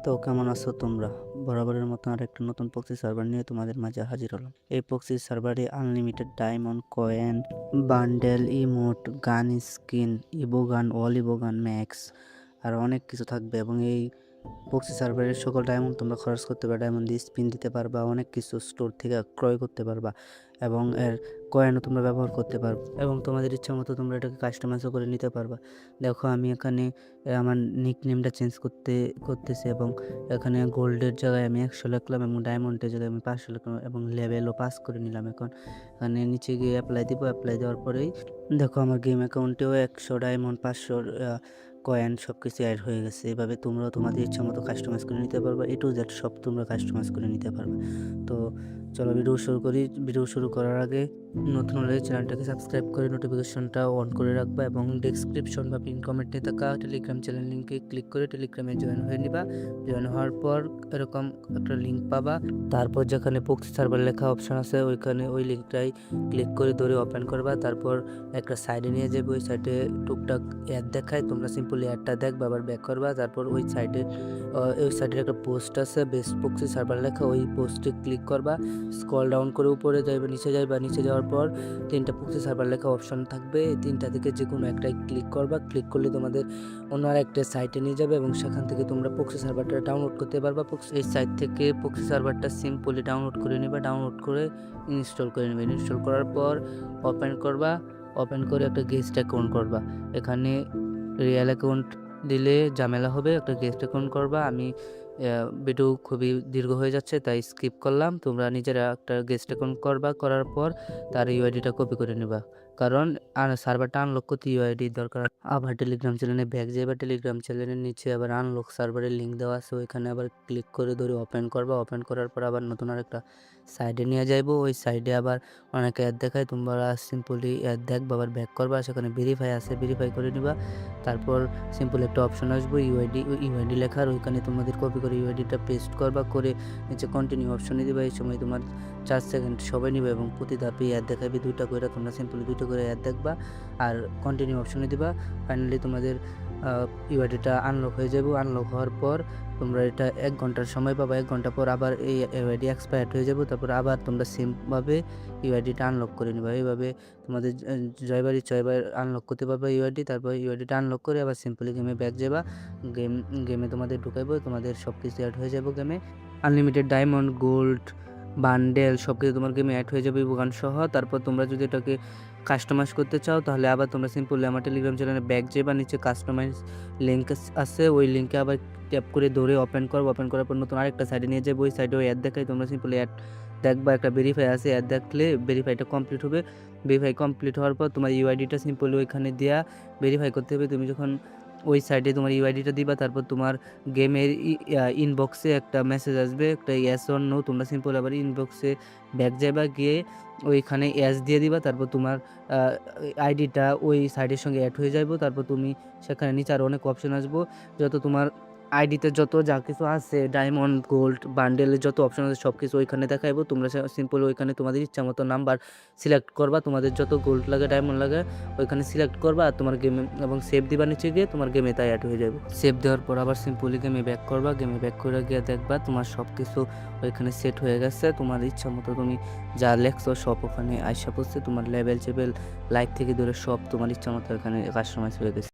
তো কেমন আছো তোমরা? বরাবরের মতো আর একটা নতুন প্রক্সি সার্ভার নিয়ে তোমাদের মাঝে হাজির হলাম। এই প্রক্সি সার্ভারে unlimited diamond coin, bundle, emote, gun skin, evo gun, all evo gun max আর অনেক কিছু থাকবে। এবং এই প্রক্সি সার্ভারের সকল ডায়মন্ড তোমরা খরচ করতে পারবে, ডায়মন্ড দিয়ে স্পিন দিতে পারবা, অনেক কিছু স্টোর থেকে ক্রয় করতে পারবা এবং এর কয়েনও তোমরা ব্যবহার করতে পারবে এবং তোমাদের ইচ্ছা মতো তোমরা এটাকে কাস্টমাইজও করে নিতে পারবা। দেখো আমি এখানে আমার নিক নেমটা চেঞ্জ করতেছি এবং এখানে গোল্ডের জায়গায় আমি 100 লিখলাম এবং ডায়মন্ডের জায়গায় আমি 500 লিখলাম এবং লেভেলও পাস করে নিলাম। এখন এখানে নিচে গিয়ে অ্যাপ্লাই দিব। অ্যাপ্লাই দেওয়ার পরেই দেখো আমার গেম অ্যাকাউন্টেও 100 ডায়মন্ড, 500 কয়েন সব কিছু অ্যাড হয়ে গেছে। এভাবে তোমরাও তোমাদের ইচ্ছা মতো কাস্টমাইজ করে নিতে পারবা, এ টু জেড সব তোমরা কাস্টমাইজ করে নিতে পারবে। তো চলো ভিডিও শুরু করি। ভিডিও শুরু করার আগে নতুন হলে চ্যানেলটাকে সাবস্ক্রাইব করে নোটিফিকেশনটা অন করে রাখবা এবং ডেসক্রিপশন বা পিন কমেন্টে থাকা টেলিগ্রাম চ্যানেল লিঙ্কে ক্লিক করে টেলিগ্রামে জয়েন হয়ে নিবা। জয়েন হওয়ার পর এরকম একটা লিঙ্ক পাবা। তারপর যেখানে প্রক্সি সার্ভার লেখা অপশন আছে ওইখানে ওই লিঙ্কটাই ক্লিক করে ধরে ওপেন করবা। তারপর একটা সাইডে নিয়ে যাবে, ওই সাইডে টুকটাক অ্যাড দেখায়, তোমরা সিম্পলি অ্যাডটা দেখবা, আবার ব্যাক করবা। তারপর ওই সাইডের একটা পোস্ট আছে বেস্ট প্রক্সি সার্ভার লেখা, ওই পোস্টে ক্লিক করবা। স্ক্রল ডাউন করে উপরে যাইবে, নিচে যাইবা, নিচে যাওয়ার পর 3টা প্রক্সি সার্ভার লেখা অপশন থাকবে। এই 3টা থেকে যে কোনো একটাই ক্লিক করবা। ক্লিক করলে তোমাদের অন্য আরেকটা সাইটে নিয়ে যাবে এবং সেখান থেকে তোমরা প্রক্সি সার্ভারটা ডাউনলোড করতে পারবা। এই সাইট থেকে প্রক্সি সার্ভারটা সিম্পলি ডাউনলোড করে নেবা। ডাউনলোড করে ইনস্টল করে নেবে। ইনস্টল করার পর ওপেন করবা। ওপেন করে একটা গেস্ট অ্যাকাউন্ট করবা। এখানে রিয়েল অ্যাকাউন্ট দিলে ঝামেলা হবে, একটা গেস্ট অ্যাকাউন্ট করবা। আমি ভিডিও খুবই দীর্ঘ হয়ে যাচ্ছে তাই স্কিপ করলাম। তোমরা নিজেরা একটা গেস্ট অ্যাকাউন্ট করবা, করার পর তার ইউআইডিটা কপি করে নেবা, কারণ সার্ভারটা আনলক করতে ইউআইডি দরকার। আবার টেলিগ্রাম চ্যানেলে ব্যাক যাবে, টেলিগ্রাম চ্যানেলের নিচে আবার আনলক সার্ভারের লিঙ্ক দেওয়া আছে, ওইখানে আবার ক্লিক করে ধরে ওপেন করবা। ওপেন করার পর আবার নতুন আরেকটা সাইডে নিয়ে যাইবো। ওই সাইডে আবার অনেক অ্যাড দেখায়, তোমরা সিম্পলি অ্যাড দেখবা, আবার ব্যাক করবা। সেখানে ভেরিফাই আছে, ভেরিফাই করে নিবা। তারপর সিম্পল একটা অপশন আসবে ইউআইডি লেখার, ওইখানে তোমাদের কপি করে ইউআইডিটা পেস্ট করবা, করে নিচে কন্টিনিউ অপশনে দিবা। এই সময় তোমার 4 সেকেন্ড সবাই নিবে এবং প্রতি ধাপে অ্যাড দেখাবে 2টা করে। তোমরা সিম্পলি 2টা করে অ্যাড দেখবা আর কন্টিনিউ অপশনে দিবা। ফাইনালি তোমাদের ইউআইডিটা আনলক হয়ে যাবে। আনলক হওয়ার পর তোমরা এটা 1 ঘন্টার সময় পাবা। 1 ঘন্টা পর আবার এই ইউআইডি এক্সপায়ার্ড হয়ে যাবে। তারপর আবার তোমরা সেমভাবে ইউআইডিটা আনলক করে নিবা। এইভাবে তোমাদের জয়বার ইচ্ছা এবার আনলক করতে পারবে ইউআইডি। তারপর ইউআইডিটা আনলক করে আবার সিম্পলি গেমে ব্যাক যাবা। গেমে তোমাদের ঢুকাইবো, তোমাদের সব কিছু অ্যাড হয়ে যাবে গেমে। আনলিমিটেড ডায়মন্ড, গোল্ড, বান্ডেল সব কিছু তোমার গেমে অ্যাড হয়ে যাবে ইবোগান সহ। তারপর তোমরা যদি এটাকে কাস্টমাইজ করতে চাও তাহলে আবার তোমরা সিম্পলি আমার টেলিগ্রাম চ্যানেলে ব্যাক যাবা, নিচে কাস্টমাইজ লিঙ্ক আছে, ওই লিঙ্কে আবার ট্যাপ করে ধরে ওপেন করবো। ওপেন করার পর নতুন আরেকটা সাইডে নিয়ে যাবো, ওই সাইডেও অ্যাড দেখাই, তোমরা সিম্পলি অ্যাড দেখবা। একটা ভেরিফাই আছে, অ্যাড দেখলে ভেরিফাইটা কমপ্লিট হবে। ভেরিফাই কমপ্লিট হওয়ার পর তোমার ইউআইডিটা সিম্পলি ওইখানে দেওয়া ভেরিফাই করতে হবে। তুমি যখন ওই সাইডে তোমার ইউআইডিটা দিবা, তারপর তোমার গেমের ইনবক্সে একটা মেসেজ আসবে, একটা ইয়েস অর নো। তোমরা সিম্পল আবার ইনবক্সে ব্যাক যাবা, গিয়ে ওইখানে ইয়েস দিয়ে দিবা। তারপর তোমার আইডিটা ওই সাইডের সঙ্গে অ্যাড হয়ে যাইব। তারপর তুমি সেখানে নিচে আরও অনেক অপশন আসবো, যত তোমার আইডিতে যত যা কিছু আছে, ডায়মন্ড, গোল্ড, বান্ডেলের যত অপশন আছে সব কিছু ওইখানে দেখাইবো। তোমরা সিম্পল ওইখানে তোমাদের ইচ্ছা মতো নাম্বার সিলেক্ট করবা, তোমাদের যত গোল্ড লাগে, ডায়মন্ড লাগে ওইখানে সিলেক্ট করবা আর তোমার গেমে এবং সেভ দিবা। নিচে গিয়ে তোমার গেমে তাই অ্যাড হয়ে যাবে। সেভ দেওয়ার পর আবার সিম্পলি গেমে ব্যাক করবা। গেমে ব্যাক করে গিয়ে দেখবা তোমার সব কিছু ওইখানে সেট হয়ে গেছে। তোমার ইচ্ছা মতো তুমি যা লেখছো সব ওখানে আইসা পড়ছে। তোমার লেভেল চেভেল লাইক থেকে ধরে সব তোমার ইচ্ছা মতো এখানে কাস্টমাইজ হয়ে গেছে।